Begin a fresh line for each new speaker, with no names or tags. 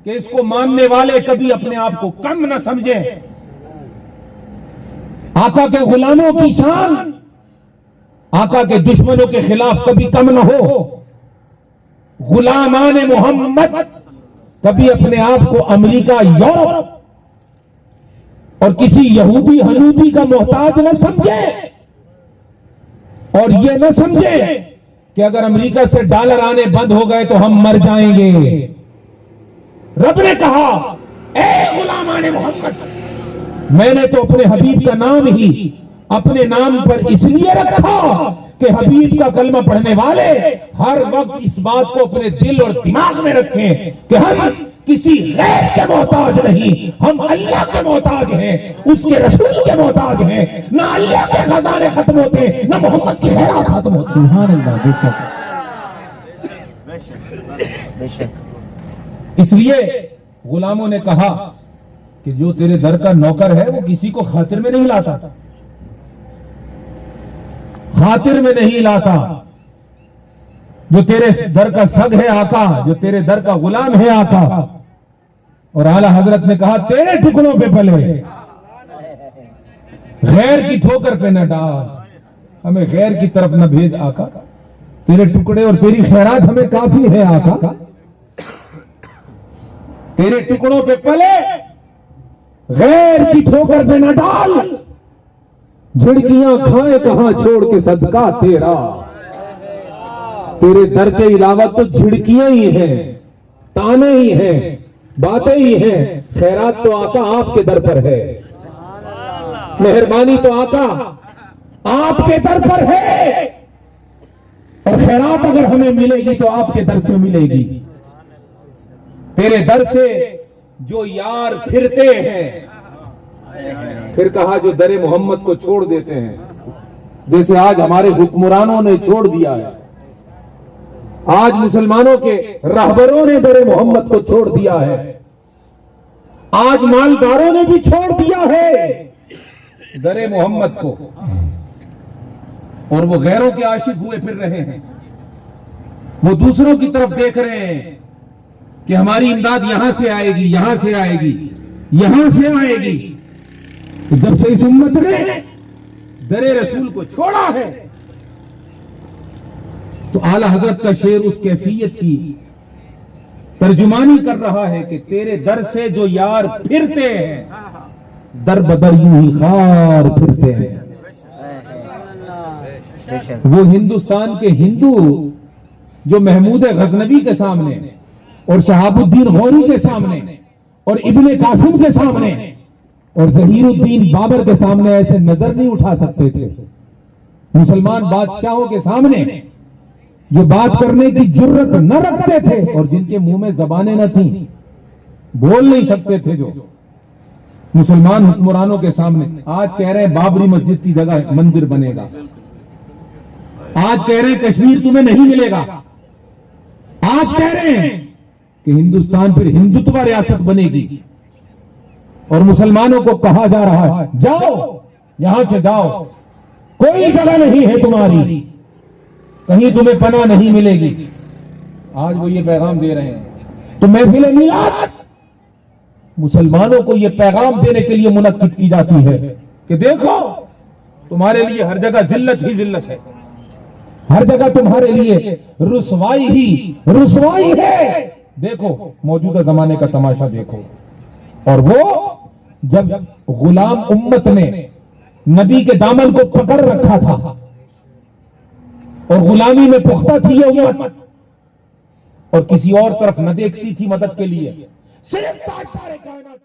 کہ اس کو ماننے والے کبھی اپنے آپ کو کم نہ سمجھیں. آقا کے غلاموں کی شان آقا کے دشمنوں کے خلاف کبھی کم نہ ہو. غلامان محمد کبھی اپنے آپ کو امریکہ، یورپ اور کسی یہودی ہنودی کا محتاج نہ سمجھے، اور یہ نہ سمجھے کہ اگر امریکہ سے ڈالر آنے بند ہو گئے تو ہم مر جائیں گے. رب نے کہا اے غلامان محمد، میں نے تو اپنے حبیب کا نام ہی اپنے نام پر اس لیے رکھا کہ حبیب کا کلمہ پڑھنے والے ہر وقت اس بات کو اپنے دل اور دماغ میں رکھیں کہ ہم کسی غیر کے محتاج نہیں، ہم اللہ کے محتاج ہیں، اس کے رسول کے محتاج ہیں. نہ اللہ کے خزانے ختم ہوتے، نہ محمد کی خیرات ختم ہوتی. سبحان اللہ. اس لیے غلاموں نے کہا کہ جو تیرے در کا نوکر ہے وہ کسی کو خاطر میں نہیں لاتا، خاطر میں نہیں لاتا. جو تیرے در کا سگ ہے آقا، جو تیرے در کا غلام ہے آقا. اور اعلیٰ حضرت نے کہا تیرے ٹکڑوں پہ پلے، غیر کی ٹھوکر پہ نہ ڈال، ہمیں غیر کی طرف نہ بھیج آقا. تیرے ٹکڑے اور تیری خیرات ہمیں کافی ہے آقا. تیرے ٹکڑوں پہ پلے، غیر کی ٹھوکر پہ نہ ڈال. جھڑکیاں کھائے کہاں چھوڑ کے صدقہ تیرا. تیرے در کے علاوہ تو جھڑکیاں ہی ہیں، تانے ہی ہیں، باتیں ہی ہیں. خیرات تو آقا آپ کے در پر ہے، مہربانی تو آقا آپ کے در پر ہے. اور خیرات اگر ہمیں ملے گی تو آپ کے در سے ملے گی. تیرے در سے جو یار پھرتے ہیں، پھر کہا جو در محمد کو چھوڑ دیتے ہیں، جیسے آج ہمارے حکمرانوں نے چھوڑ دیا ہے، آج مسلمانوں کے رہبروں نے در محمد کو چھوڑ دیا ہے، آج مالداروں نے بھی چھوڑ دیا ہے در محمد کو، اور وہ غیروں کے عاشق ہوئے پھر رہے ہیں. وہ دوسروں کی طرف دیکھ رہے ہیں کہ ہماری امداد یہاں سے آئے گی، یہاں سے آئے گی، یہاں سے آئے گی. جب سے اس امت نے در رسول کو چھوڑا ہے تو اعلیٰ حضرت کا شعر اس کیفیت کی ترجمانی کر رہا ہے کہ تیرے در سے جو یار پھرتے ہیں، در بدر یوں ہی خار پھرتے ہیں. وہ ہندوستان کے ہندو جو محمود غزنوی کے سامنے اور شہاب الدین غوری کے سامنے اور ابن قاسم کے سامنے اور ظہیر الدین بابر کے سامنے ایسے نظر نہیں اٹھا سکتے تھے. مسلمان بادشاہوں کے سامنے جو بات کرنے کی جرت نہ رکھتے تھے اور جن کے منہ میں زبانیں نہ تھیں، بول نہیں سکتے تھے، جو مسلمان حکمرانوں کے سامنے آج کہہ رہے ہیں بابری مسجد کی جگہ مندر بنے گا، آج کہہ رہے ہیں کشمیر تمہیں نہیں ملے گا، آج کہہ رہے ہیں کہ ہندوستان پھر ہندوتوا ریاست بنے گی، اور مسلمانوں کو کہا جا رہا ہے جاؤ یہاں سے جاؤ، کوئی جگہ نہیں ہے تمہاری، کہیں تمہیں پناہ نہیں ملے گی. آج وہ یہ پیغام دے رہے ہیں. تو محفل میلاد مسلمانوں کو یہ پیغام دینے کے لیے منعقد کی جاتی ہے کہ دیکھو تمہارے لیے ہر جگہ ذلت ہی ذلت ہے، ہر جگہ تمہارے لیے رسوائی ہی رسوائی ہے. دیکھو موجودہ زمانے کا تماشا دیکھو. اور وہ جب غلام امت نے نبی کے دامن کو پکڑ رکھا تھا اور غلامی میں پختہ تھی یہ امت اور کسی اور طرف نہ دیکھتی تھی مدد کے لیے، صرف تاجدار کائنات